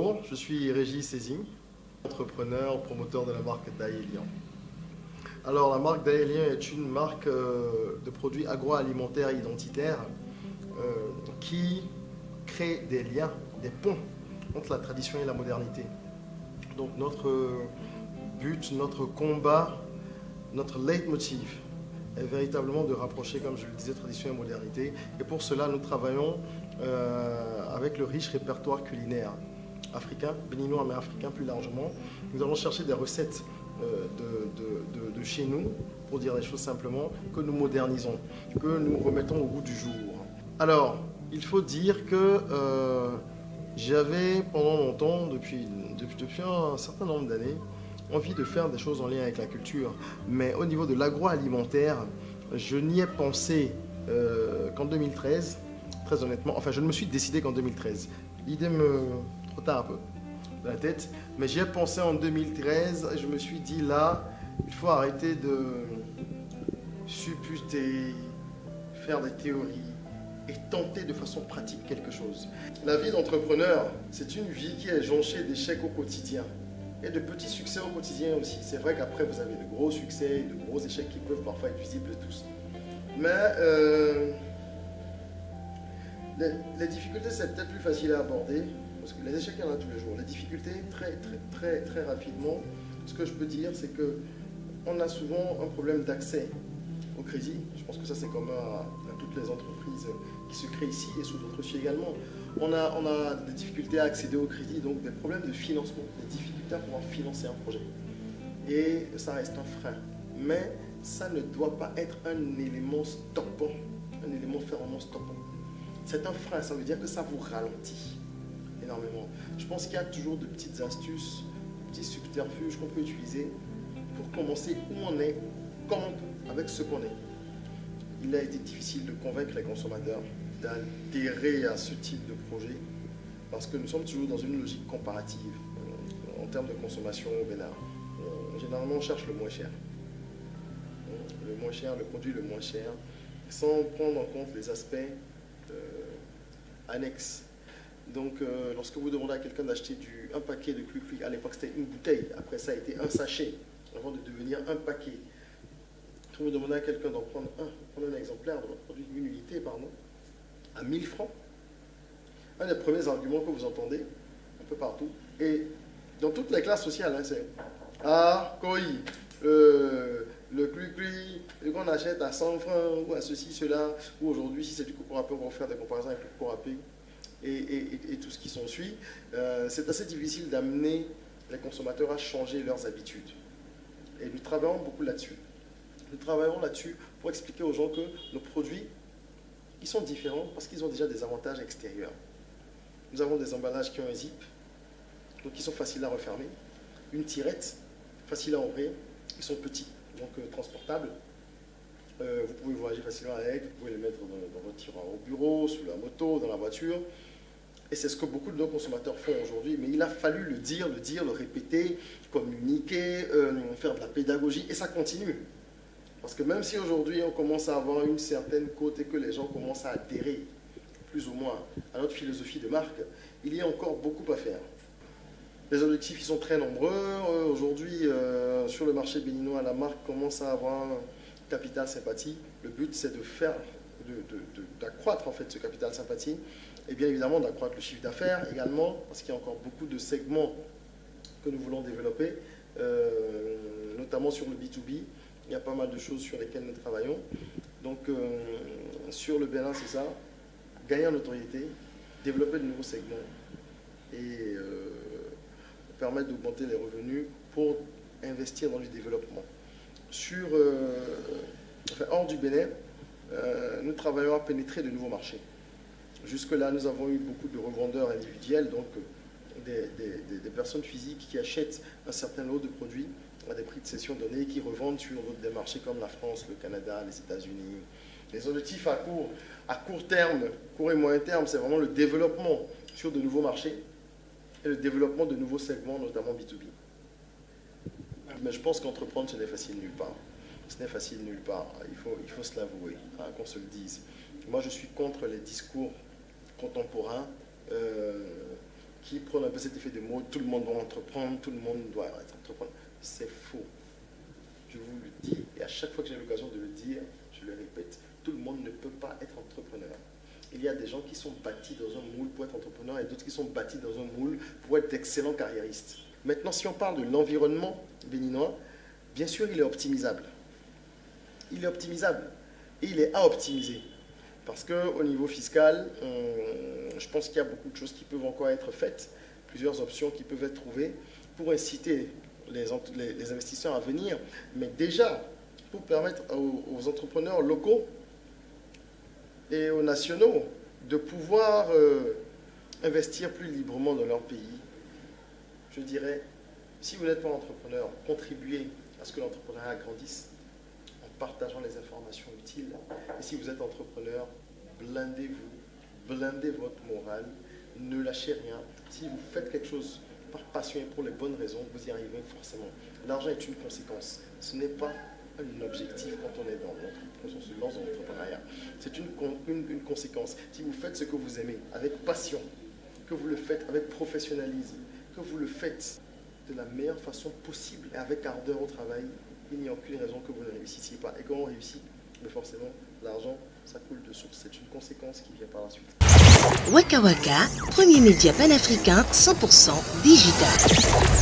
Bonjour, je suis Régis Sézing, entrepreneur, promoteur de la marque Daelian. Alors la marque Daelian est une marque de produits agroalimentaires identitaires qui crée des liens, des ponts entre la tradition et la modernité. Donc notre but, notre combat, notre leitmotiv est véritablement de rapprocher, comme je le disais, tradition et modernité. Et pour cela, nous travaillons avec le riche répertoire culinaire africain, béninois mais africain plus largement. Nous allons chercher des recettes de chez nous, pour dire les choses simplement, que nous modernisons, que nous remettons au goût du jour. Alors, il faut dire que j'avais pendant longtemps, depuis un certain nombre d'années, envie de faire des choses en lien avec la culture. Mais au niveau de l'agroalimentaire, je n'y ai pensé qu'en 2013, très honnêtement. Enfin, je ne me suis décidé qu'en 2013. L'idée me trotta un peu dans la tête. Mais j'y ai pensé en 2013 et je me suis dit là, il faut arrêter de supputer, faire des théories et tenter de façon pratique quelque chose. La vie d'entrepreneur, c'est une vie qui est jonchée d'échecs au quotidien et de petits succès au quotidien aussi. C'est vrai qu'après, vous avez de gros succès et de gros échecs qui peuvent parfois être visibles de tous. Mais les difficultés, c'est peut-être plus facile à aborder, parce que les échecs, il y en a tous les jours. Les difficultés, très rapidement, ce que je peux dire, c'est qu'on a souvent un problème d'accès au crédit. Je pense que ça, c'est commun à toutes les entreprises qui se créent ici et sous d'autres cieux également. On a des difficultés à accéder au crédit, donc des problèmes de financement, des difficultés à pouvoir financer un projet. Et ça reste un frein. Mais ça ne doit pas être un élément stoppant, un élément fermement stoppant. C'est un frein, ça veut dire que ça vous ralentit énormément. Je pense qu'il y a toujours de petites astuces, de petits subterfuges qu'on peut utiliser pour commencer où on est, comme on peut, avec ce qu'on est. Il a été difficile de convaincre les consommateurs d'adhérer à ce type de projet parce que nous sommes toujours dans une logique comparative en termes de consommation au Bénin. Généralement, on cherche le moins cher. Le moins cher, le produit le moins cher, sans prendre en compte les aspects annexes. Donc, lorsque vous demandez à quelqu'un d'acheter un paquet de Clu-Clu, à l'époque c'était une bouteille, après ça a été un sachet, avant de devenir un paquet. Quand vous demandez à quelqu'un d'en prendre un exemplaire de votre produit, une unité, pardon, à 1000 francs, un des premiers arguments que vous entendez, un peu partout, et dans toutes les classes sociales, hein, c'est « Ah, koi, le Clu-Clu, qu'on achète à 100 francs, ou à ceci, cela, ou aujourd'hui, si c'est du coco râpé, on va faire des comparaisons avec le coco râpé, et tout ce qui s'ensuit. C'est assez difficile d'amener les consommateurs à changer leurs habitudes. Et nous travaillons beaucoup là-dessus. Nous travaillons là-dessus pour expliquer aux gens que nos produits, ils sont différents parce qu'ils ont déjà des avantages extérieurs. Nous avons des emballages qui ont un zip, donc ils sont faciles à refermer. Une tirette, facile à ouvrir. Ils sont petits, donc transportables. Vous pouvez voyager facilement avec, vous pouvez les mettre dans votre tiroir au bureau, sous la moto, dans la voiture. Et c'est ce que beaucoup de nos consommateurs font aujourd'hui. Mais il a fallu le dire, le répéter, communiquer, faire de la pédagogie, et ça continue. Parce que même si aujourd'hui on commence à avoir une certaine cote et que les gens commencent à adhérer, plus ou moins, à notre philosophie de marque, il y a encore beaucoup à faire. Les objectifs ils sont très nombreux. Aujourd'hui, sur le marché béninois, la marque commence à avoir un capital sympathie. Le but, c'est d'accroître en fait ce capital sympathie et bien évidemment d'accroître le chiffre d'affaires également, parce qu'il y a encore beaucoup de segments que nous voulons développer, notamment sur le B2B. Il y a pas mal de choses sur lesquelles nous travaillons. Donc, sur le Bénin, c'est ça. Gagner en notoriété, développer de nouveaux segments et permettre d'augmenter les revenus pour investir dans le développement. Hors du Bénin, nous travaillons à pénétrer de nouveaux marchés. Jusque-là, nous avons eu beaucoup de revendeurs individuels, donc des personnes physiques qui achètent un certain lot de produits à des prix de cession donnés, qui revendent sur des marchés comme la France, le Canada, les États-Unis. Les objectifs à court terme, court et moyen terme, c'est vraiment le développement sur de nouveaux marchés et le développement de nouveaux segments, notamment B2B. Mais je pense qu'entreprendre, ce n'est facile nulle part. Ce n'est facile nulle part, il faut se l'avouer, hein, qu'on se le dise. Moi, je suis contre les discours contemporains qui prônent un peu cet effet de mode, tout le monde doit entreprendre, tout le monde doit être entrepreneur. C'est faux. Je vous le dis, et à chaque fois que j'ai l'occasion de le dire, je le répète, tout le monde ne peut pas être entrepreneur. Il y a des gens qui sont bâtis dans un moule pour être entrepreneurs et d'autres qui sont bâtis dans un moule pour être d'excellents carriéristes. Maintenant, si on parle de l'environnement béninois, bien sûr, il est optimisable. Il est optimisable et il est à optimiser. Parce qu'au niveau fiscal, je pense qu'il y a beaucoup de choses qui peuvent encore être faites, plusieurs options qui peuvent être trouvées pour inciter les investisseurs à venir, mais déjà pour permettre aux entrepreneurs locaux et aux nationaux de pouvoir investir plus librement dans leur pays. Je dirais, si vous n'êtes pas entrepreneur, contribuez à ce que l'entrepreneuriat grandisse en partageant les informations utiles. Et si vous êtes entrepreneur, blindez-vous, blindez votre morale, ne lâchez rien. Si vous faites quelque chose par passion et pour les bonnes raisons, vous y arrivez forcément. L'argent est une conséquence. Ce n'est pas un objectif quand on est dans l'entrepreneuriat, on se lance dans l'entrepreneuriat. C'est une conséquence. Si vous faites ce que vous aimez avec passion, que vous le faites avec professionnalisme, que vous le faites de la meilleure façon possible et avec ardeur au travail, il n'y a aucune raison que vous ne réussissiez pas. Et quand on réussit, mais forcément, l'argent, ça coule de source. C'est une conséquence qui vient par la suite. Waka Waka, premier média panafricain 100% digital.